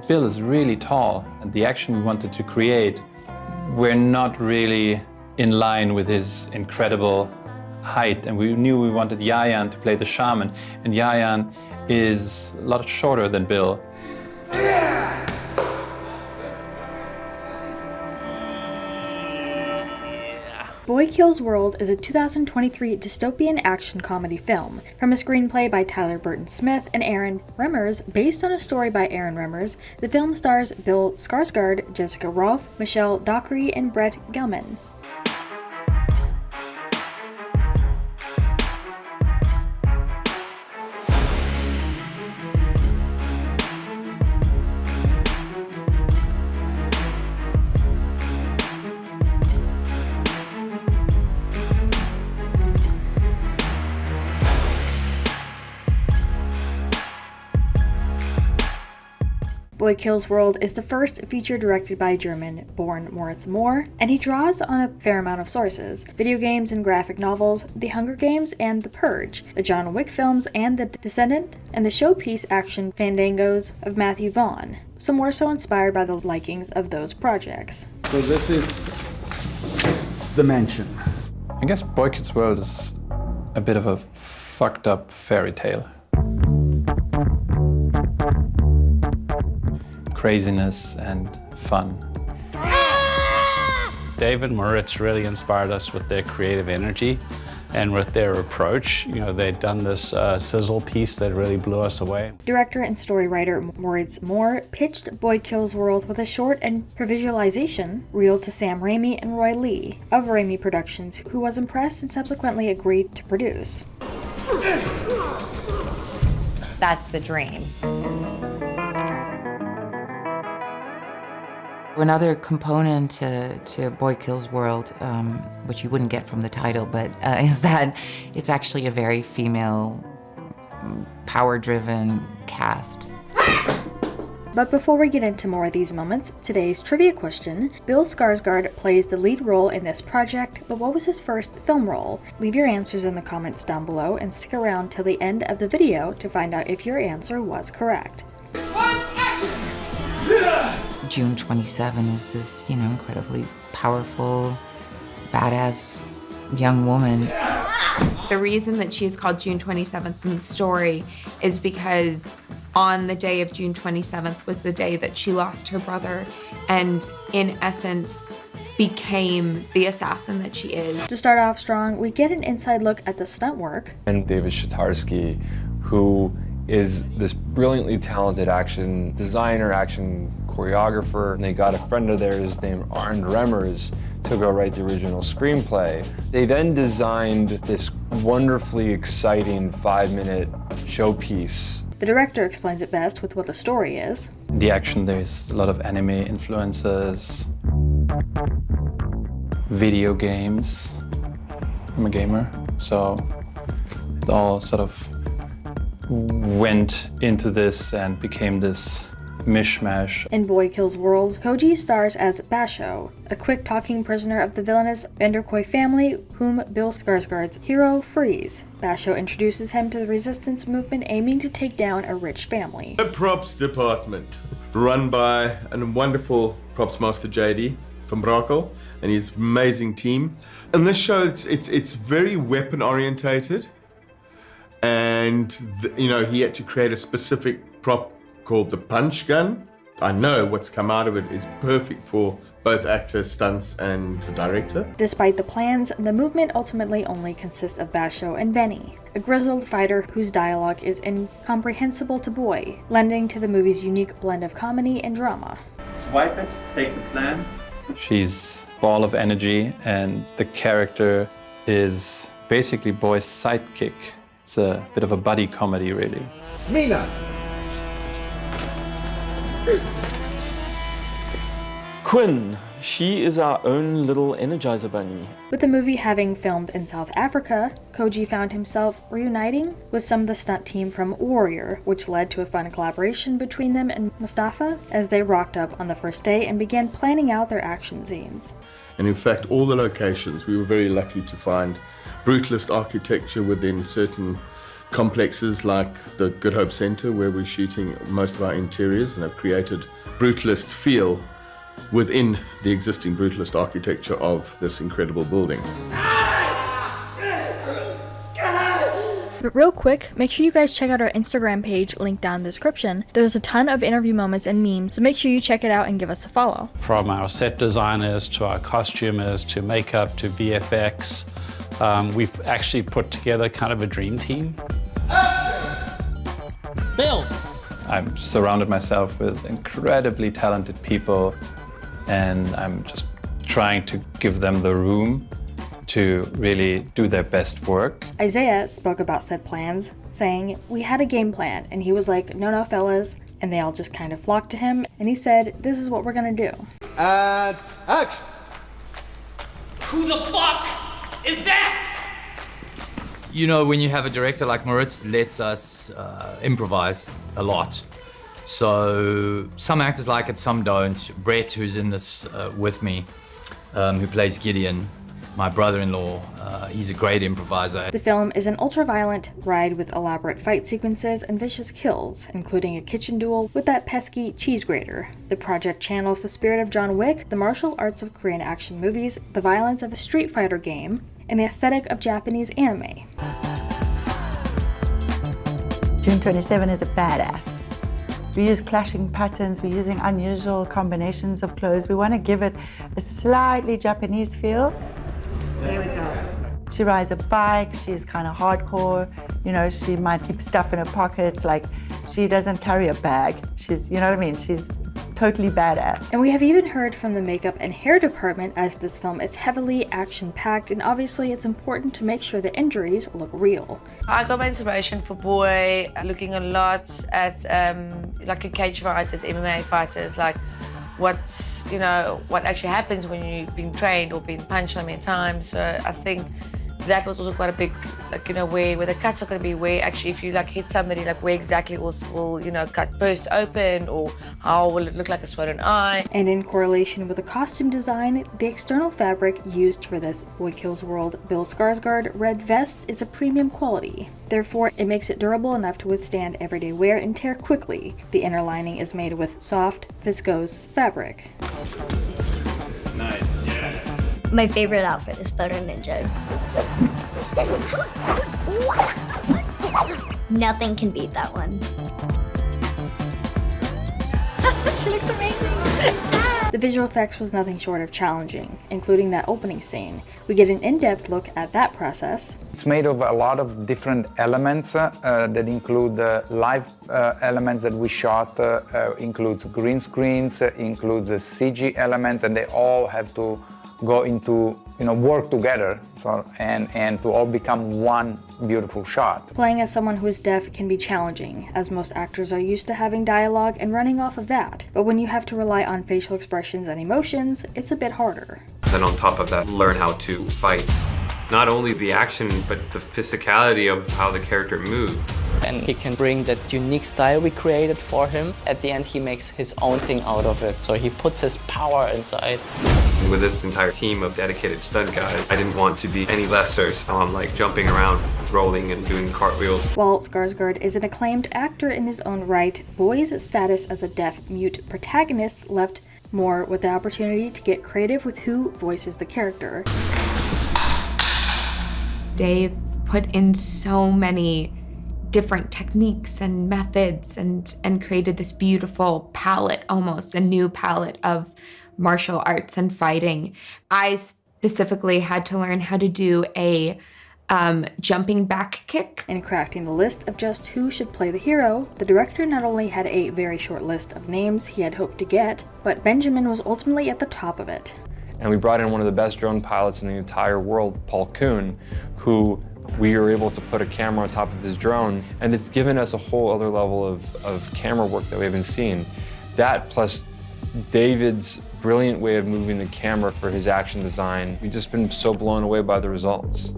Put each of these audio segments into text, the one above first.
Bill is really tall, and the action we wanted to create were not really in line with his incredible height, and we knew we wanted Yayan to play the shaman, and Yayan is a lot shorter than Bill. Boy Kills World is a 2023 dystopian action comedy film from a screenplay by Tyler Burton Smith and Aaron Remmers. Based on a story by Aaron Remmers, the film stars Bill Skarsgard, Jessica Rothe, Michelle Dockery, and Brett Gelman. Boy Kills World is the first feature directed by German-born Moritz Mohr, and he draws on a fair amount of sources: video games and graphic novels, The Hunger Games and The Purge, the John Wick films and The Descendant, and the showpiece action fandangos of Matthew Vaughn, some more so inspired by the likings of those projects. So this is the mansion. I guess Boy Kills World is a bit of a fucked up fairy tale. Craziness and fun. David and Moritz really inspired us with their creative energy and with their approach. You know, they'd done this sizzle piece that really blew us away. Director and story writer Moritz Mohr pitched Boy Kills World with a short and for visualization reel to Sam Raimi and Roy Lee of Raimi Productions, who was impressed and subsequently agreed to produce. That's the dream. Another component to Boy Kills World, which you wouldn't get from the title, but is that it's actually a very female, power-driven cast. But before we get into more of these moments, today's trivia question: Bill Skarsgard plays the lead role in this project, but what was his first film role? Leave your answers in the comments down below and stick around till the end of the video to find out if your answer was correct. June 27 is this, incredibly powerful, badass young woman. The reason that she is called June 27th in the story is because on the day of June 27th was the day that she lost her brother and, in essence, became the assassin that she is. To start off strong, we get an inside look at the stunt work. And David Shatarsky, who is this brilliantly talented action designer, action choreographer, and they got a friend of theirs named Aaron Remmers to go write the original screenplay. They then designed this wonderfully exciting 5-minute showpiece. The director explains it best with what the story is. The action, there's a lot of anime influences, video games. I'm a gamer, so it all sort of went into this and became this mishmash. In Boy Kills World, Koji stars as Basho, a quick-talking prisoner of the villainous Vanderkoy family whom Bill Skarsgard's hero frees. Basho introduces him to the resistance movement aiming to take down a rich family. The props department, run by a wonderful props master JD from Brakel and his amazing team. In this show, it's very weapon orientated, and he had to create a specific prop called the punch gun. I know what's come out of it is perfect for both actor, stunts, and director. Despite the plans, the movement ultimately only consists of Basho and Benny, a grizzled fighter whose dialogue is incomprehensible to Boy, lending to the movie's unique blend of comedy and drama. Swipe it, take the plan. She's a ball of energy, and the character is basically Boy's sidekick. It's a bit of a buddy comedy, really. Mina! Quinn, she is our own little Energizer Bunny. With the movie having filmed in South Africa, Koji found himself reuniting with some of the stunt team from Warrior, which led to a fun collaboration between them and Mustafa as they rocked up on the first day and began planning out their action scenes. And in fact, all the locations, we were very lucky to find brutalist architecture within certain complexes like the Good Hope Center, where we're shooting most of our interiors, and have created brutalist feel within the existing brutalist architecture of this incredible building. But real quick, make sure you guys check out our Instagram page, linked down in the description. There's a ton of interview moments and memes, so make sure you check it out and give us a follow. From our set designers to our costumers to makeup to VFX, we've actually put together kind of a dream team. Bill! I've surrounded myself with incredibly talented people, and I'm just trying to give them the room to really do their best work. Isaiah spoke about said plans, saying, "We had a game plan," and he was like, "No, fellas," and they all just kind of flocked to him, and he said, "This is what we're gonna do." And action! Who the fuck is that? You know, when you have a director like Moritz, lets us improvise a lot. So some actors like it, some don't. Brett, who's in this with me, who plays Gideon, my brother-in-law, he's a great improviser. The film is an ultra-violent ride with elaborate fight sequences and vicious kills, including a kitchen duel with that pesky cheese grater. The project channels the spirit of John Wick, the martial arts of Korean action movies, the violence of a Street Fighter game, and the aesthetic of Japanese anime. June 27 is a badass. We use clashing patterns, we're using unusual combinations of clothes. We want to give it a slightly Japanese feel. There we go. She rides a bike, she's kind of hardcore, you know, she might keep stuff in her pockets, like she doesn't carry a bag. She's, you know what I mean? She's totally badass. And we have even heard from the makeup and hair department, as this film is heavily action-packed, and obviously it's important to make sure the injuries look real. I got my inspiration for Boy looking a lot at like cage fighters, MMA fighters, like what's, you know, what actually happens when you've been trained or been punched so many times. So I think that was also quite a big, like, you know, where the cuts are going to be, where actually if you like hit somebody, like where exactly will you know, cut burst open, or how will it look like a swollen eye. And in correlation with the costume design, the external fabric used for this Boy Kills World Bill Skarsgard red vest is a premium quality. Therefore, it makes it durable enough to withstand everyday wear and tear quickly. The inner lining is made with soft, viscose fabric. Nice, yeah. My favorite outfit is Butter Ninja. Nothing can beat that one. She looks amazing! The visual effects was nothing short of challenging, including that opening scene. We get an in-depth look at that process. It's made of a lot of different elements that include live elements that we shot, includes green screens, includes CG elements, and they all have to go into, you know, work together, so, and to all become one beautiful shot. Playing as someone who is deaf can be challenging, as most actors are used to having dialogue and running off of that. But when you have to rely on facial expressions and emotions, it's a bit harder. Then on top of that, learn how to fight. Not only the action, but the physicality of how the character moves. And he can bring that unique style we created for him. At the end, he makes his own thing out of it, so he puts his power inside. With this entire team of dedicated stunt guys, I didn't want to be any lesser, so I'm like jumping around, rolling and doing cartwheels. While Skarsgard is an acclaimed actor in his own right, Boy's status as a deaf-mute protagonist left Mohr with the opportunity to get creative with who voices the character. Dave put in so many different techniques and methods and created this beautiful palette, almost a new palette of martial arts and fighting. I specifically had to learn how to do a jumping back kick. In crafting the list of just who should play the hero, the director not only had a very short list of names he had hoped to get, but Benjamin was ultimately at the top of it. And we brought in one of the best drone pilots in the entire world, Paul Kuhn, who we were able to put a camera on top of his drone, and it's given us a whole other level of camera work that we haven't seen. That plus David's brilliant way of moving the camera for his action design. We've just been so blown away by the results.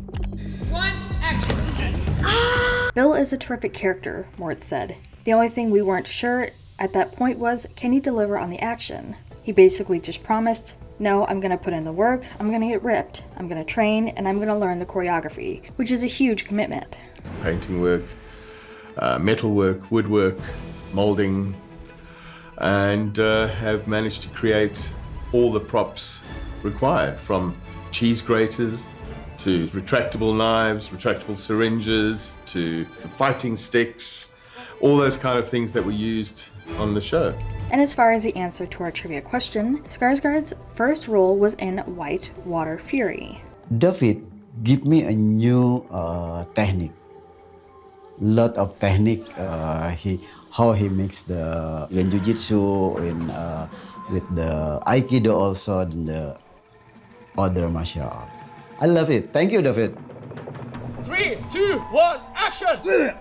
Bill is a terrific character, Moritz said. The only thing we weren't sure at that point was, can he deliver on the action? He basically just promised, no, I'm gonna put in the work, I'm gonna get ripped, I'm gonna train, and I'm gonna learn the choreography, which is a huge commitment. Painting work, metalwork, woodwork, molding, and have managed to create all the props required, from cheese graters to retractable knives, retractable syringes, to fighting sticks, all those kind of things that were used on the show. And as far as the answer to our trivia question, Skarsgard's first role was in White Water Fury. David give me a new technique. Lot of technique. How he makes the in jiu-jitsu, with the aikido also, and the other martial art. I love it. Thank you, David. 3, 2, 1, action!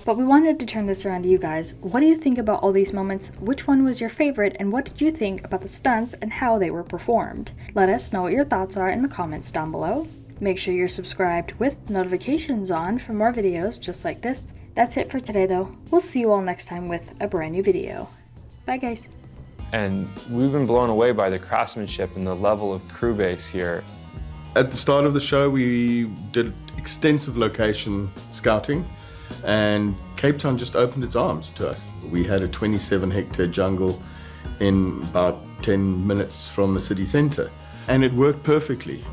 But we wanted to turn this around to you guys. What do you think about all these moments? Which one was your favorite, and what did you think about the stunts and how they were performed? Let us know what your thoughts are in the comments down below. Make sure you're subscribed with notifications on for more videos just like this. That's it for today though. We'll see you all next time with a brand new video. Bye guys. And we've been blown away by the craftsmanship and the level of crew base here. At the start of the show, we did extensive location scouting, and Cape Town just opened its arms to us. We had a 27-hectare jungle in about 10 minutes from the city centre, and it worked perfectly.